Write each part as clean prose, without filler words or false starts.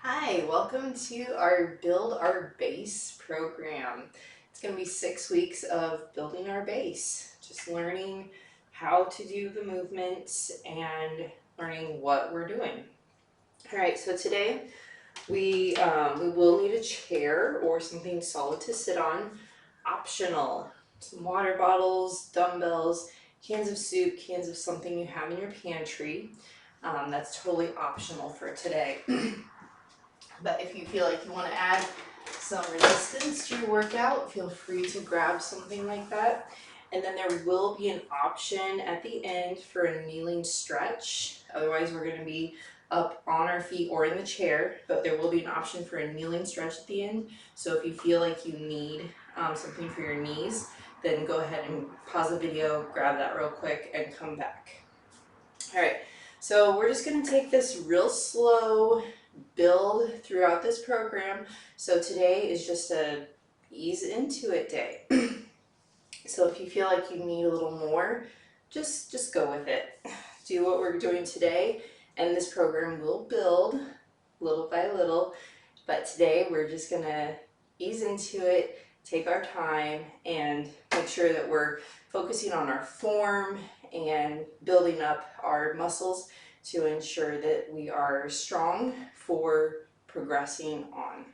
Hi, welcome to our Build Our Base program. It's going to be 6 weeks of building our base, just learning how to do the movements and learning what we're doing. All right, so today we will need a chair or something solid to sit on. Optional, some water bottles, dumbbells, cans of soup, cans of something you have in your pantry. That's totally optional for today. But if you feel like you want to add some resistance to your workout, feel free to grab something like that. And then there will be an option at the end for a kneeling stretch. Otherwise, we're going to be up on our feet or in the chair, but there will be an option for a kneeling stretch at the end. So if you feel like you need something for your knees, then go ahead and pause the video, grab that real quick, and come back. All right, so we're just going to take this real slow build throughout this program. So today is just a ease into it day. So if you feel like you need a little more, just go with it. Do what we're doing today, and this program will build little by little. But today we're just gonna ease into it, take our time, and make sure that we're focusing on our form and building up our muscles to ensure that we are strong for progressing on.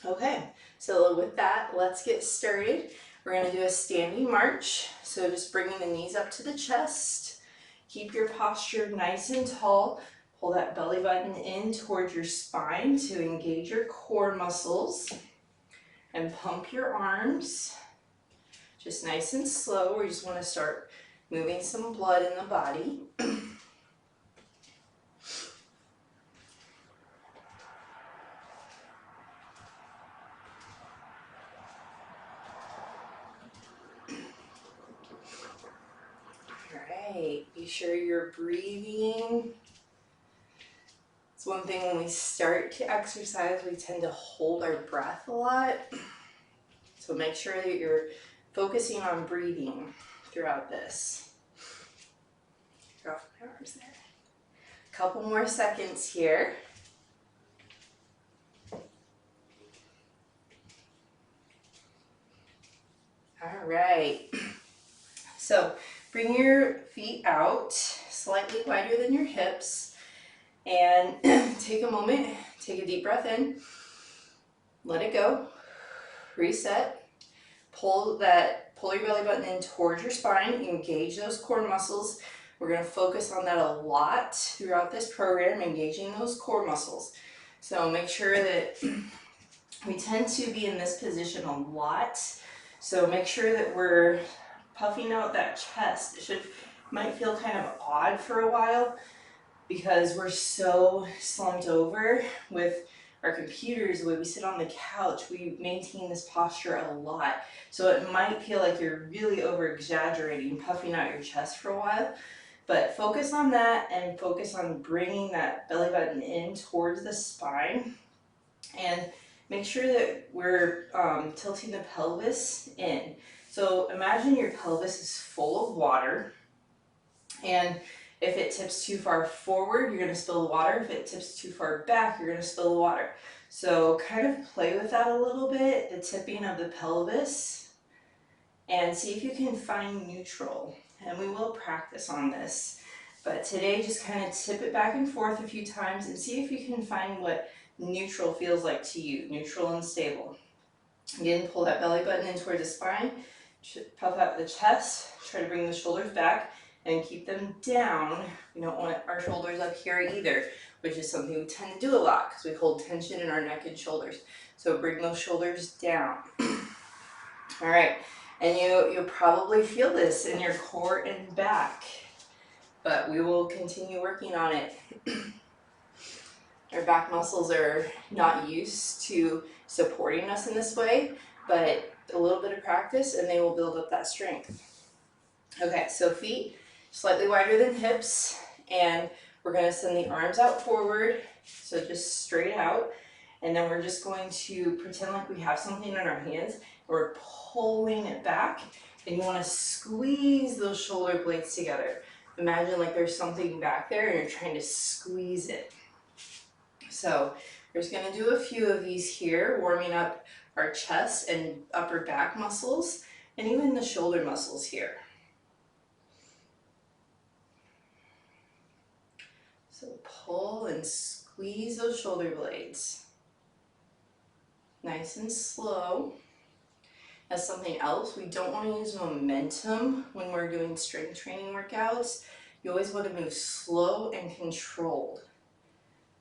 Okay, so with that, let's get started. We're going to do a standing march. So just bringing the knees up to the chest. Keep your posture nice and tall. Pull that belly button in towards your spine to engage your core muscles. And pump your arms. Just nice and slow. We just want to start moving some blood in the body. Be sure you're breathing. It's one thing when we start to exercise, we tend to hold our breath a lot. So make sure that you're focusing on breathing throughout this. Drop my arms there. A couple more seconds here. All right. So bring your feet out slightly wider than your hips and take a moment, take a deep breath in, let it go, reset, pull your belly button in towards your spine, engage those core muscles. We're going to focus on that a lot throughout this program, engaging those core muscles. So make sure that we tend to be in this position a lot. So make sure that we're puffing out that chest. It might feel kind of odd for a while because we're so slumped over with our computers, the way we sit on the couch, we maintain this posture a lot. So it might feel like you're really over exaggerating, puffing out your chest for a while, but focus on that and focus on bringing that belly button in towards the spine and make sure that we're tilting the pelvis in. So imagine your pelvis is full of water, and if it tips too far forward, you're going to spill the water. If it tips too far back, you're going to spill the water. So kind of play with that a little bit, the tipping of the pelvis, and see if you can find neutral. And we will practice on this. But today, just kind of tip it back and forth a few times and see if you can find what neutral feels like to you, neutral and stable. Again, pull that belly button in towards the spine, puff out the chest, try to bring the shoulders back and keep them down. We don't want our shoulders up here either, which is something we tend to do a lot because we hold tension in our neck and shoulders. So bring those shoulders down. All right, and you'll probably feel this in your core and back, but we will continue working on it. Our back muscles are not used to supporting us in this way, but a little bit of practice and they will build up that strength. Okay, so feet slightly wider than hips, and we're going to send the arms out forward, so just straight out, and then we're just going to pretend like we have something in our hands. We're pulling it back, and you want to squeeze those shoulder blades together. Imagine like there's something back there and you're trying to squeeze it. So We're just gonna do a few of these here, warming up our chest and upper back muscles, and even the shoulder muscles here. So pull and squeeze those shoulder blades. Nice and slow. As something else, we don't want to use momentum when we're doing strength training workouts. You always want to move slow and controlled.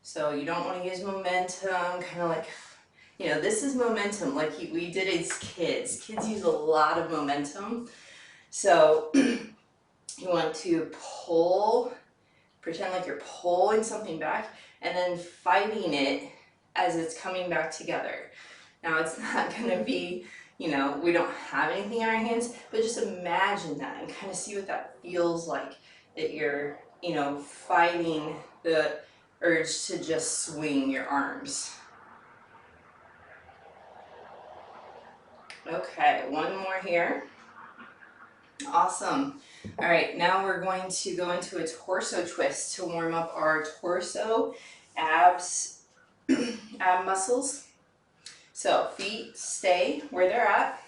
So you don't want to use momentum, kind of like, you know, this is momentum like we did as kids. Kids use a lot of momentum. So you want to pull, pretend like you're pulling something back and then fighting it as it's coming back together. Now it's not going to be, you know, we don't have anything in our hands, but just imagine that and kind of see what that feels like, that you're, you know, fighting the urge to just swing your arms. Okay, one more here. Awesome. All right, now we're going to go into a torso twist to warm up our torso, abs, ab muscles. So feet stay where they're at.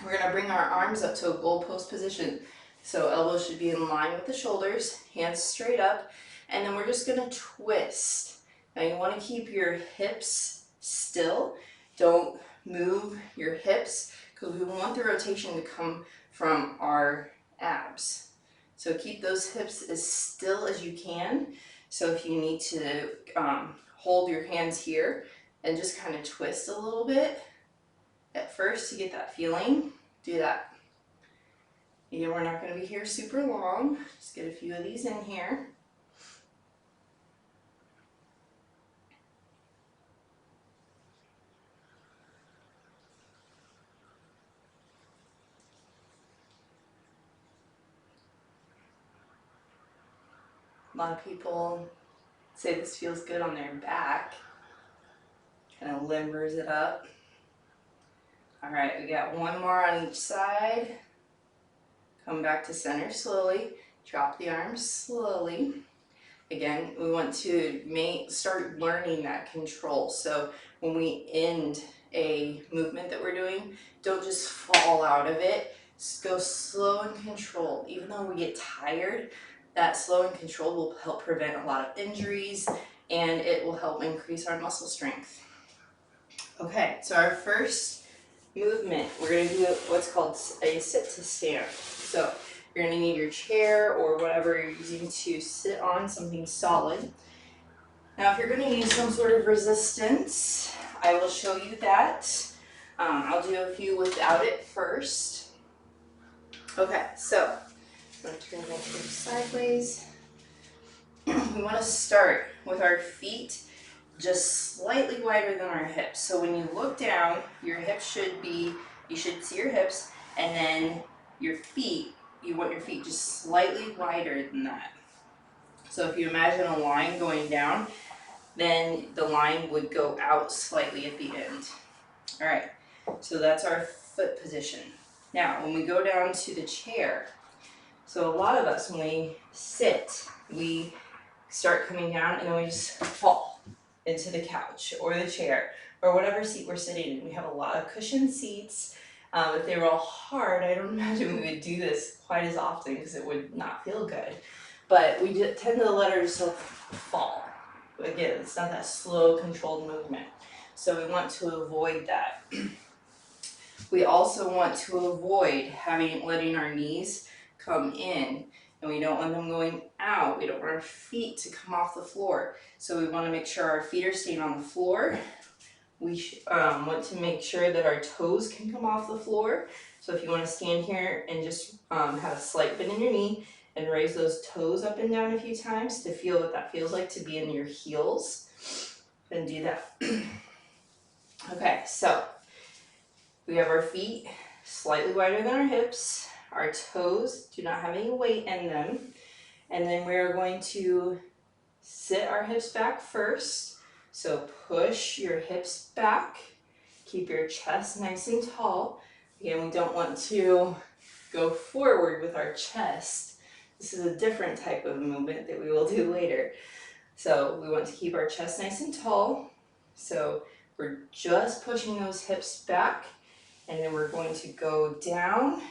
We're gonna bring our arms up to a goalpost position. So elbows should be in line with the shoulders, hands straight up, and then we're just gonna twist. Now you wanna keep your hips still. Don't move your hips because we want the rotation to come from our abs. So keep those hips as still as you can. So if you need to hold your hands here and just kind of twist a little bit at first to get that feeling, do that. You know, we're not going to be here super long. Just get a few of these in here. A lot of people say this feels good on their back. Kind of limbers it up. All right, we got one more on each side. Come back to center slowly. Drop the arms slowly. Again, we want to start learning that control. So when we end a movement that we're doing, don't just fall out of it. Just go slow and controlled. Even though we get tired, that slow and controlled will help prevent a lot of injuries, and it will help increase our muscle strength. Okay, so our first movement, we're going to do what's called a sit to stand. So you're going to need your chair or whatever you're using to sit on, something solid. Now if you're going to use some sort of resistance, I will show you that. I'll do a few without it first. Okay, so I'm going to turn my chair sideways. We want to start with our feet just slightly wider than our hips. So when you look down, your hips should be, you should see your hips, and then your feet, you want your feet just slightly wider than that. So if you imagine a line going down, then the line would go out slightly at the end. All right, so that's our foot position. Now, when we go down to the chair, so a lot of us, when we sit, we start coming down and then we just fall into the couch or the chair or whatever seat we're sitting in. We have a lot of cushioned seats. If they were all hard, I don't imagine we would do this quite as often because it would not feel good. But we tend to let ourselves fall. Again, it's not that slow, controlled movement. So we want to avoid that. We also want to avoid letting our knees come in, and we don't want them going out. We don't want our feet to come off the floor. So we want to make sure our feet are staying on the floor. We want to make sure that our toes can come off the floor. So if you want to stand here and just have a slight bend in your knee and raise those toes up and down a few times to feel what that feels like to be in your heels, then do that. Okay, so we have our feet slightly wider than our hips. Our toes do not have any weight in them. And then we're going to sit our hips back first. So push your hips back. Keep your chest nice and tall. Again, we don't want to go forward with our chest. This is a different type of movement that we will do later. So we want to keep our chest nice and tall. So we're just pushing those hips back, and then we're going to go down,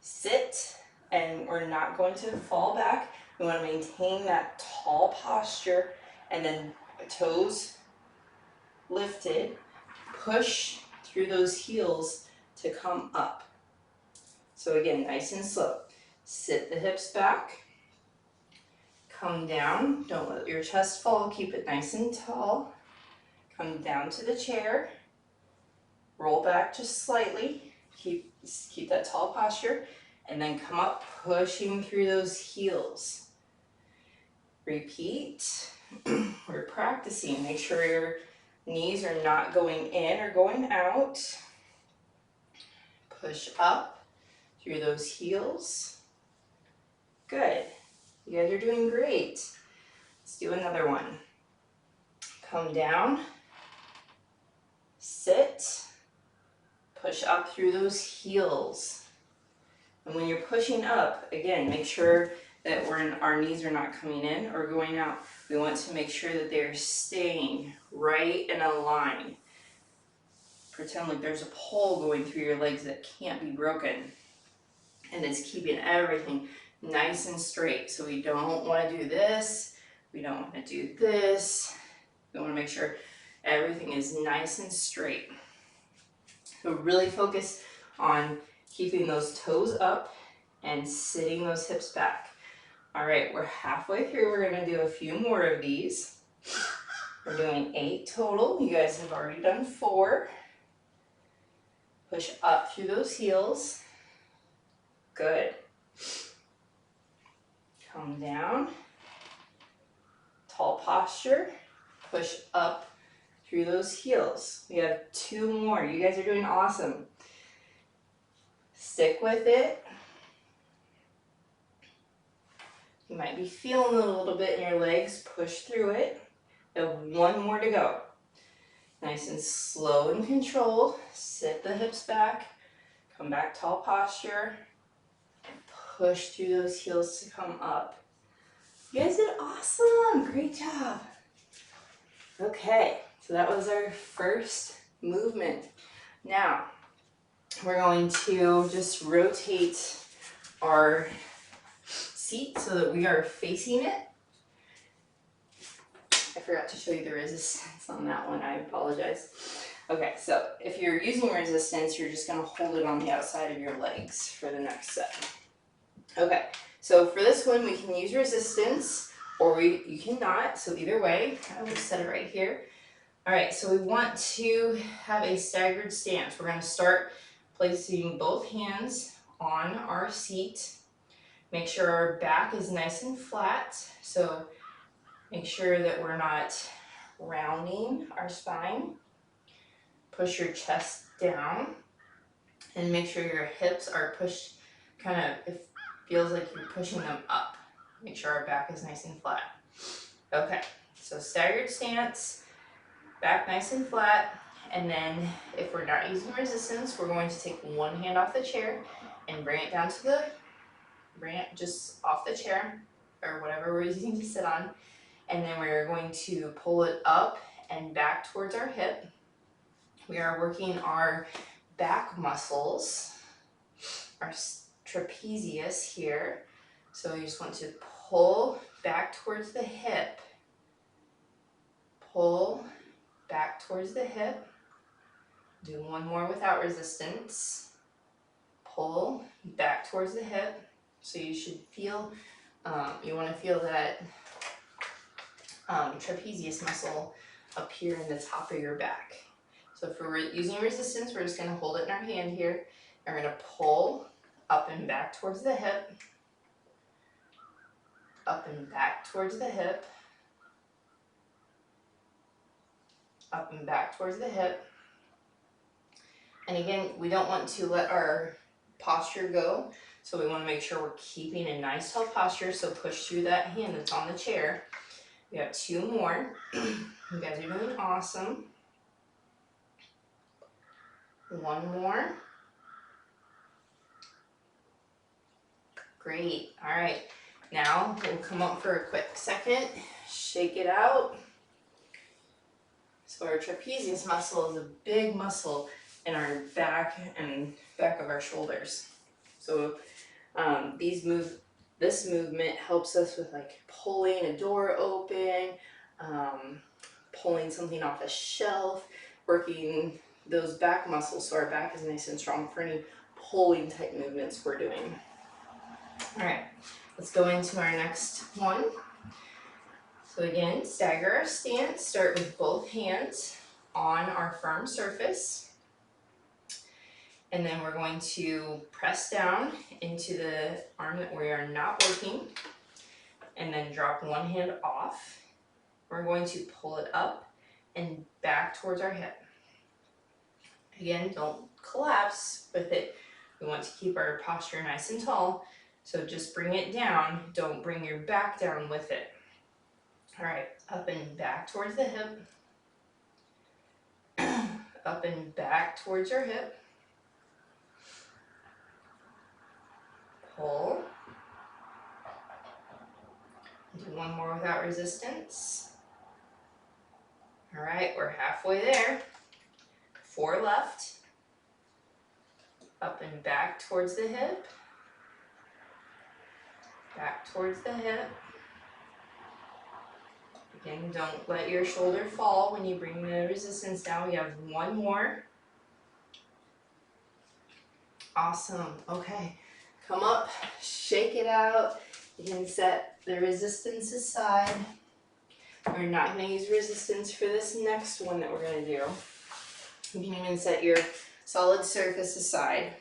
sit, and we're not going to fall back. We want to maintain that tall posture, and then toes lifted, push through those heels to come up. So again, nice and slow. Sit the hips back, come down, don't let your chest fall, keep it nice and tall. Come down to the chair, roll back just slightly, keep that tall posture, and then come up, pushing through those heels. Repeat. We're practicing. Make sure your knees are not going in or going out. Push up through those heels. Good. You guys are doing great. Let's do another one. Come down, sit, push up through those heels. And when you're pushing up, again, make sure that our knees are not coming in or going out. We want to make sure that they're staying right in a line. Pretend like there's a pole going through your legs that can't be broken. And it's keeping everything nice and straight. So we don't want to do this. We don't want to do this. We want to make sure everything is nice and straight. So really focus on keeping those toes up and sitting those hips back. All right, we're halfway through. We're going to do a few more of these. We're doing 8 total. You guys have already done 4. Push up through those heels. Good. Come down. Tall posture. Push up through those heels. We have 2 more. You guys are doing awesome. Stick with it. You might be feeling it a little bit in your legs. Push through it. We have 1 more to go. Nice and slow and controlled. Sit the hips back. Come back, tall posture. And push through those heels to come up. You guys did awesome. Great job. Okay, so that was our first movement. Now, we're going to just rotate our seat so that we are facing it. I forgot to show you the resistance on that one. I apologize. Okay, so if you're using resistance, you're just going to hold it on the outside of your legs for the next set. Okay, so for this one, we can use resistance or you cannot. So either way, I will set it right here. All right, so we want to have a staggered stance. We're going to start placing both hands on our seat. Make sure our back is nice and flat. So make sure that we're not rounding our spine. Push your chest down and make sure your hips are pushed, it feels like you're pushing them up. Make sure our back is nice and flat. Okay, so staggered stance, back nice and flat. And then if we're not using resistance, we're going to take one hand off the chair and bring it down to bring it just off the chair or whatever we're using to sit on. And then we're going to pull it up and back towards our hip. We are working our back muscles, our trapezius here. So you just want to pull back towards the hip. Pull back towards the hip. Do one more without resistance. Pull back towards the hip. So you should feel, you want to feel that trapezius muscle up here in the top of your back. So if we're using resistance, we're just going to hold it in our hand here. And we're going to pull up and back towards the hip. Up and back towards the hip. Up and back towards the hip. And again, we don't want to let our posture go. So we want to make sure we're keeping a nice tall posture. So push through that hand that's on the chair. We have 2 more. You guys are doing awesome. 1 more. Great. All right. Now we'll come up for a quick second. Shake it out. So our trapezius muscle is a big muscle in our back and back of our shoulders. So this movement helps us with like pulling a door open, pulling something off a shelf, working those back muscles so our back is nice and strong for any pulling type movements we're doing. All right, let's go into our next one. So again, stagger our stance, start with both hands on our firm surface. And then we're going to press down into the arm that we are not working, and then drop one hand off. We're going to pull it up and back towards our hip. Again, don't collapse with it. We want to keep our posture nice and tall, so just bring it down. Don't bring your back down with it. All right, up and back towards the hip. Up and back towards your hip. Pull. Do one more without resistance. All right, we're halfway there. 4 left. Up and back towards the hip. Back towards the hip. Again, don't let your shoulder fall when you bring the resistance down. We have one more. Awesome. Okay. Come up, shake it out. You can set the resistance aside. We're not going to use resistance for this next one that we're going to do. You can even set your solid surface aside.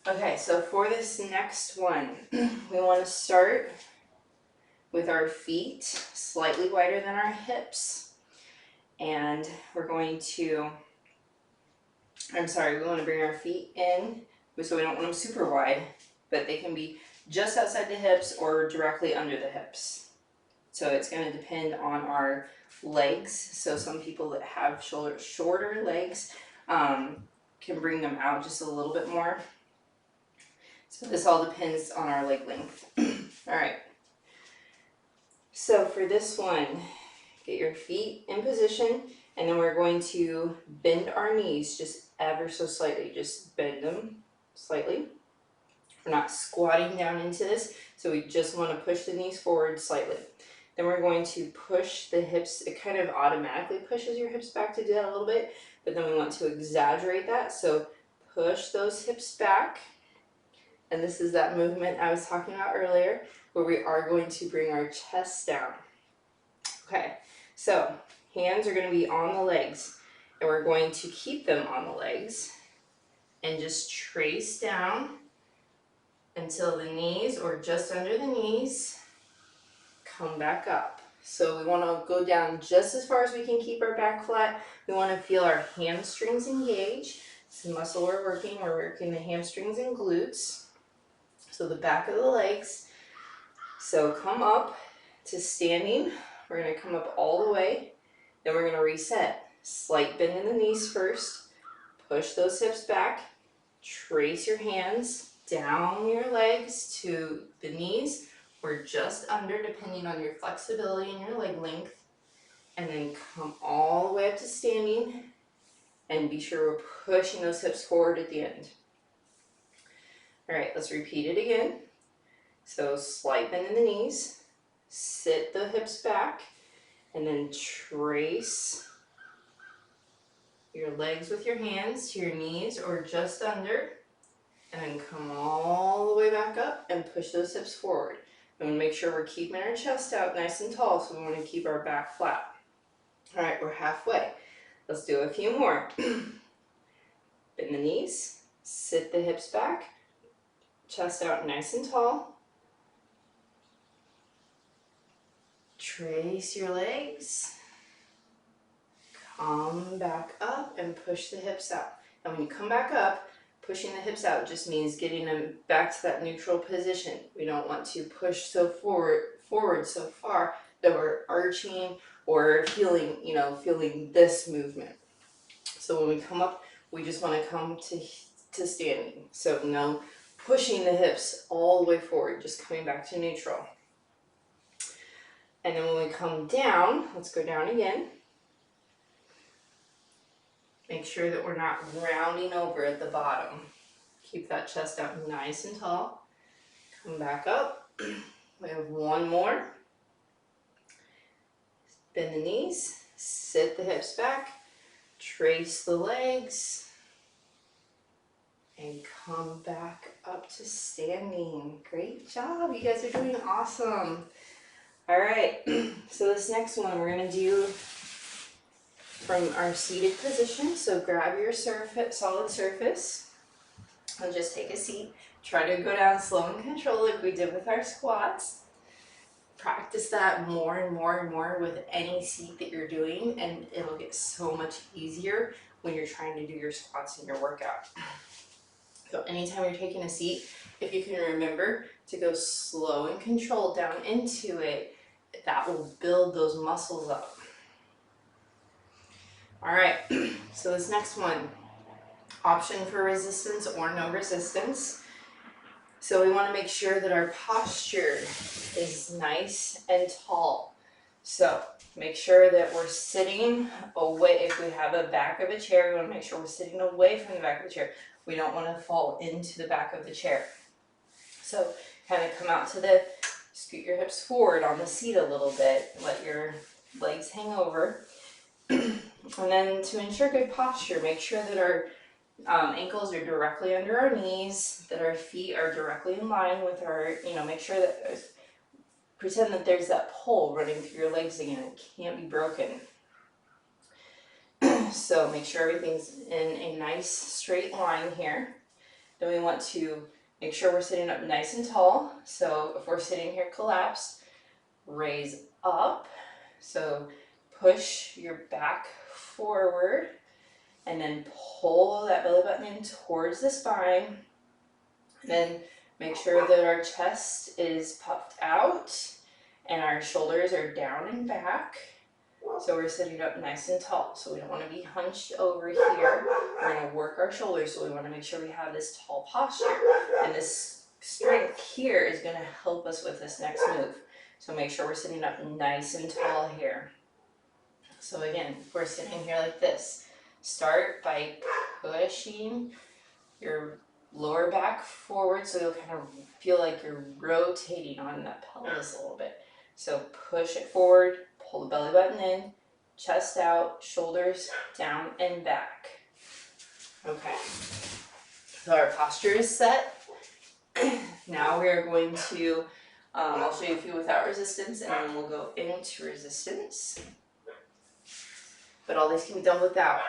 Okay, so for this next one, we want to start with our feet slightly wider than our hips. And we're going to, we want to bring our feet in, so we don't want them super wide, but they can be just outside the hips or directly under the hips. So it's going to depend on our legs. So some people that have shorter legs can bring them out just a little bit more. So this all depends on our leg length. All right. So for this one, get your feet in position, and then we're going to bend our knees just ever so slightly. Just bend them slightly. We're not squatting down into this, so we just want to push the knees forward slightly. Then we're going to push the hips. It kind of automatically pushes your hips back to do that a little bit, but then we want to exaggerate that. So push those hips back. And this is that movement I was talking about earlier, where we are going to bring our chest down. Okay, so hands are going to be on the legs, and we're going to keep them on the legs and just trace down until the knees, or just under the knees, come back up. So we want to go down just as far as we can keep our back flat. We want to feel our hamstrings engage. It's the muscle we're working the hamstrings and glutes. So the back of the legs. So come up to standing. We're going to come up all the way. Then we're going to reset. Slight bend in the knees first. Push those hips back. Trace your hands down your legs to the knees, or just under, depending on your flexibility and your leg length. And then come all the way up to standing. And be sure we're pushing those hips forward at the end. All right, let's repeat it again. So slight bend in the knees, sit the hips back, and then trace your legs with your hands to your knees or just under, and then come all the way back up and push those hips forward. And make sure we're keeping our chest out nice and tall, so we want to keep our back flat. All right, we're halfway. Let's do a few more. Bend the knees, sit the hips back, chest out nice and tall. Trace your legs. Come back up and push the hips out. And when you come back up, pushing the hips out just means getting them back to that neutral position. We don't want to push so forward so far that we're arching or feeling this movement. So when we come up, we just want to come to standing. So no pushing the hips all the way forward, just coming back to neutral. And then when we come down, let's go down again. Make sure that we're not rounding over at the bottom. Keep that chest out nice and tall. Come back up. We have one more. Bend the knees, sit the hips back, trace the legs, and come back up to standing. Great job, you guys are doing awesome. All right, so this next one we're gonna do from our seated position. So grab your solid surface and just take a seat. Try to go down slow and controlled like we did with our squats. Practice that more and more and more with any seat that you're doing, and it'll get so much easier when you're trying to do your squats in your workout. So anytime you're taking a seat, if you can remember to go slow and controlled down into it, that will build those muscles up. All right, so this next one, option for resistance or no resistance. So we want to make sure that our posture is nice and tall. So make sure that we're sitting away. If we have a back of a chair, we want to make sure we're sitting away from the back of the chair. We don't want to fall into the back of the chair. So kind of come out to scoot your hips forward on the seat a little bit. Let your legs hang over. And then to ensure good posture, make sure that our ankles are directly under our knees, that our feet are directly in line with our, make sure that, pretend that there's that pole running through your legs again. It can't be broken. So make sure everything's in a nice straight line here. Then we want to make sure we're sitting up nice and tall. So if we're sitting here collapsed, raise up. So push your back forward and then pull that belly button in towards the spine. And then make sure that our chest is puffed out and our shoulders are down and back. So we're sitting up nice and tall. So we don't want to be hunched over here. We're going to work our shoulders, so we want to make sure we have this tall posture. And this strength here is going to help us with this next move. So make sure we're sitting up nice and tall here. So again, if we're sitting here like this, start by pushing your lower back forward so you'll kind of feel like you're rotating on that pelvis a little bit. So push it forward, pull the belly button in, chest out, shoulders down and back. Okay, so our posture is set. Now we are going to, I'll show you a few without resistance and then we'll go into resistance. But all these can be done without.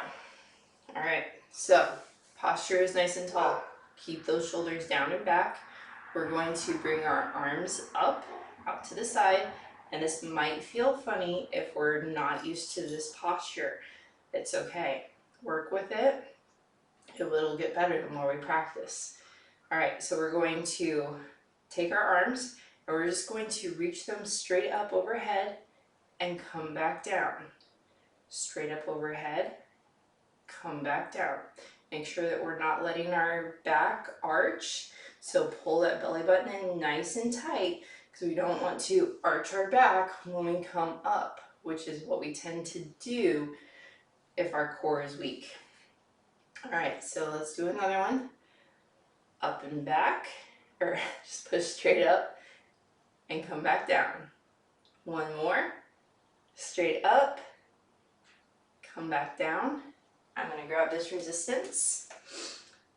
All right, so posture is nice and tall. Keep those shoulders down and back. We're going to bring our arms up, out to the side, and this might feel funny if we're not used to this posture. It's okay. Work with it. It'll get better the more we practice. All right, so we're going to take our arms and we're just going to reach them straight up overhead and come back down. Straight up overhead, come back down. Make sure that we're not letting our back arch. So pull that belly button in nice and tight because we don't want to arch our back when we come up, which is what we tend to do if our core is weak. All right, so let's do another one. Up and back, or just push straight up and come back down. One more. Straight up, come back down. I'm going to grab this resistance.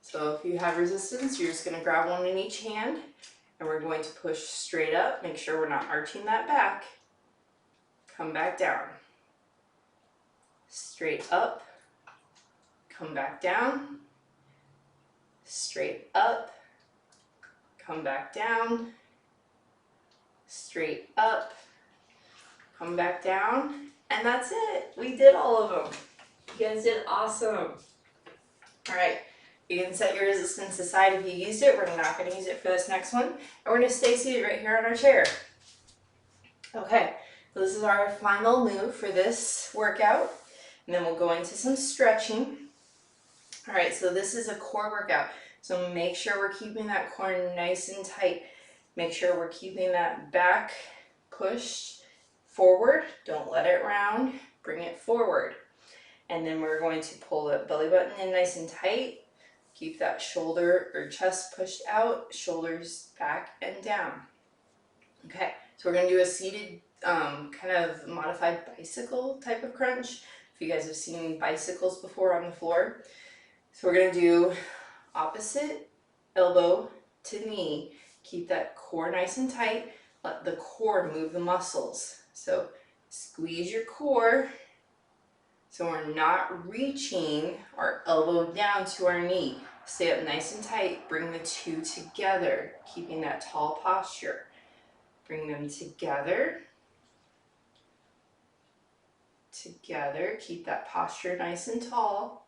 So if you have resistance, you're just going to grab one in each hand and we're going to push straight up. Make sure we're not arching that back. Come back down. Straight up, come back down. Straight up, come back down. Straight up, come back down. And that's it. We did all of them. You guys did awesome. All right, you can set your resistance aside if you used it. We're not going to use it for this next one. And we're going to stay seated right here on our chair. Okay, so this is our final move for this workout. And then we'll go into some stretching. All right, so this is a core workout. So make sure we're keeping that core nice and tight. Make sure we're keeping that back pushed forward. Don't let it round. Bring it forward. And then we're going to pull the belly button in nice and tight. Keep that shoulder or chest pushed out, shoulders back and down. Okay, so we're gonna do a seated kind of modified bicycle type of crunch. If you guys have seen bicycles before on the floor. So we're gonna do opposite elbow to knee. Keep that core nice and tight. Let the core move the muscles. So squeeze your core so we're not reaching our elbow down to our knee. Stay up nice and tight. Bring the two together, keeping that tall posture. Bring them together. Together. Keep that posture nice and tall.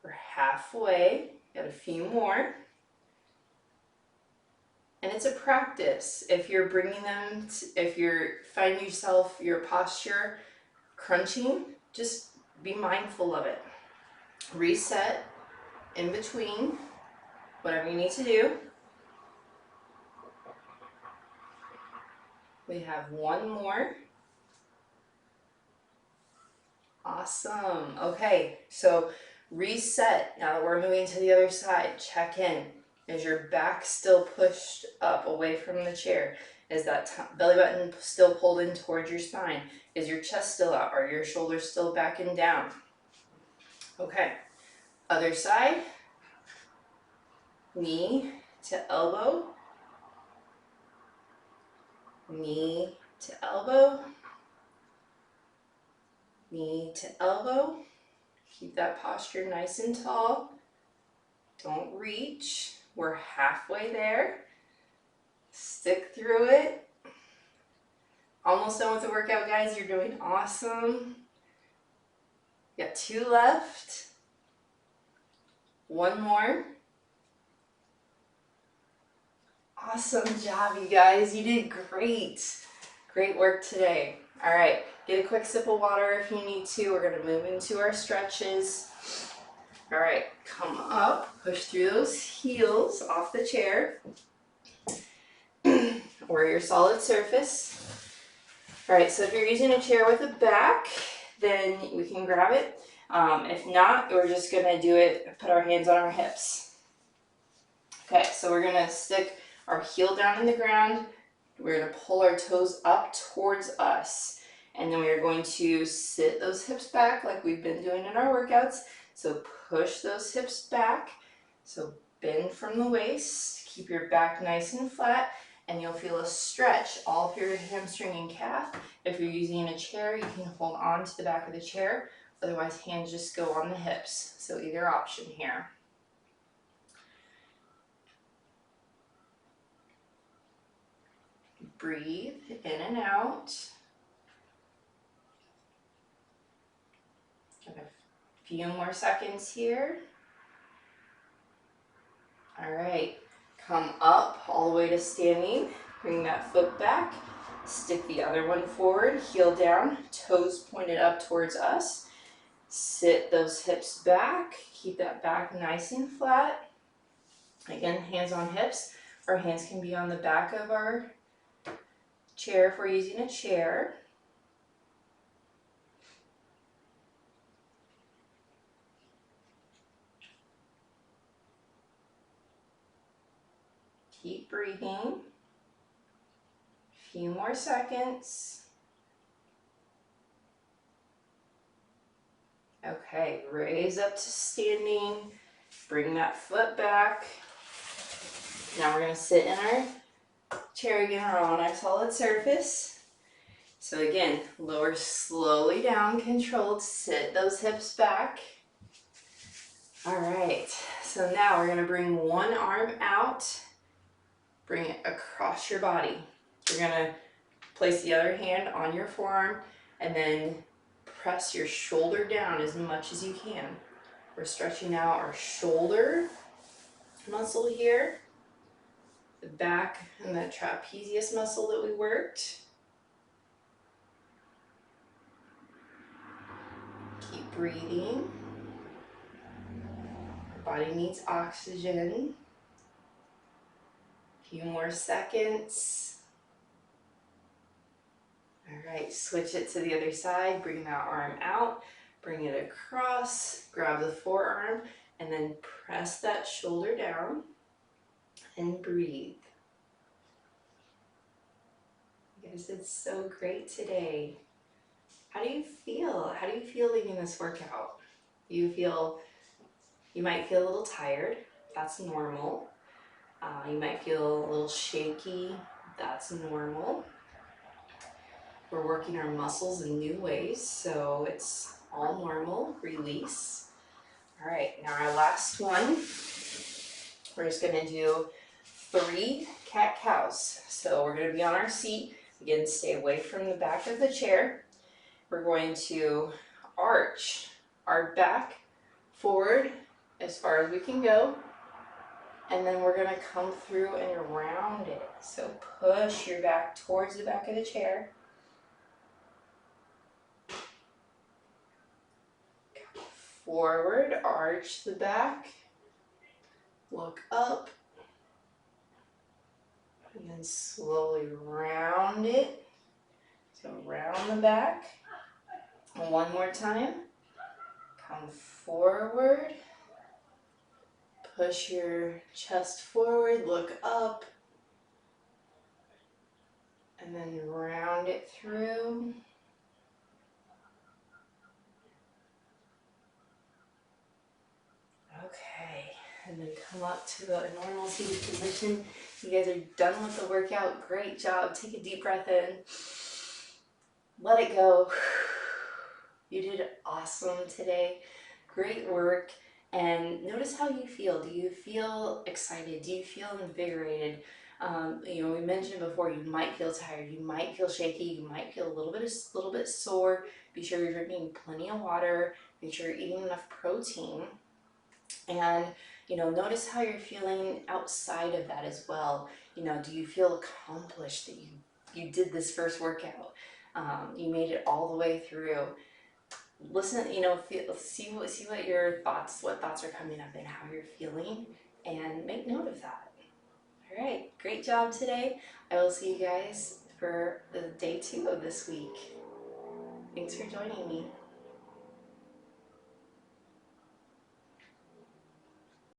We're halfway. Got a few more. And it's a practice. If you're bringing them, if you're finding yourself, your posture crunching, just be mindful of it. Reset in between, whatever you need to do. We have one more. Awesome. Okay, so reset. Now that we're moving to the other side, check in. Is your back still pushed up away from the chair? Is that belly button still pulled in towards your spine? Is your chest still out? Are your shoulders still back and down? Okay, other side. Knee to elbow. Knee to elbow. Knee to elbow. Keep that posture nice and tall. Don't reach. We're halfway there. Stick through it. Almost done with the workout, guys. You're doing awesome. Got two left. One more. Awesome job, you guys. You did great. Great work today. All right, get a quick sip of water if you need to. We're gonna move into our stretches. All right, come up, push through those heels off the chair or your solid surface. All right, so if you're using a chair with a back, then we can grab it. If not, we're just gonna do it, put our hands on our hips. Okay, so we're gonna stick our heel down in the ground. We're gonna pull our toes up towards us. And then we are going to sit those hips back like we've been doing in our workouts. So push those hips back. So bend from the waist. Keep your back nice and flat. And you'll feel a stretch all through your hamstring and calf. If you're using a chair, you can hold on to the back of the chair. Otherwise, hands just go on the hips. So either option here. Breathe in and out. Got a few more seconds here. All right, come up all the way to standing. Bring that foot back. Stick the other one forward, heel down, toes pointed up towards us. Sit those hips back. Keep that back nice and flat. Again, hands on hips. Our hands can be on the back of our chair if we're using a chair. Keep breathing. Few more seconds. Okay, raise up to standing. Bring that foot back. Now we're going to sit in our chair again or on our solid surface. So again, lower slowly down, controlled. Sit those hips back. All right, so now we're going to bring one arm out. Bring it across your body. You're going to place the other hand on your forearm and then press your shoulder down as much as you can. We're stretching out our shoulder muscle here, the back and the trapezius muscle that we worked. Keep breathing. Our body needs oxygen. A few more seconds. All All right, switch it to the other side, bring that arm out, bring it across, grab the forearm, and then press that shoulder down and breathe. You guys did so great today. How do you feel? How do you feel leaving this workout? You might feel a little tired. That's normal. You might feel a little shaky. That's normal. We're working our muscles in new ways, so it's all normal. Release. All right, now our last one. We're just gonna do 3 cat-cows. So we're gonna be on our seat. Again, stay away from the back of the chair. We're going to arch our back forward as far as we can go. And then we're gonna come through and round it. So push your back towards the back of the chair. Forward, arch the back, look up, and then slowly round it. So round the back. And one more time. Come forward. Push your chest forward, look up, and then round it through. Okay, and then come up to a normal seated position. You guys are done with the workout. Great job. Take a deep breath in. Let it go. You did awesome today. Great work. And notice how you feel. Do you feel excited? Do you feel invigorated? We mentioned before, you might feel tired, you might feel shaky, you might feel a little bit sore. Be sure you're drinking plenty of water. Make sure you're eating enough protein. And notice how you're feeling outside of that as well. Do you feel accomplished that you did this first workout? You made it all the way through. Listen, see what your thoughts are coming up and how you're feeling, and make note of that. All right, great job today. I will see you guys for the day 2 of this week. Thanks for joining me.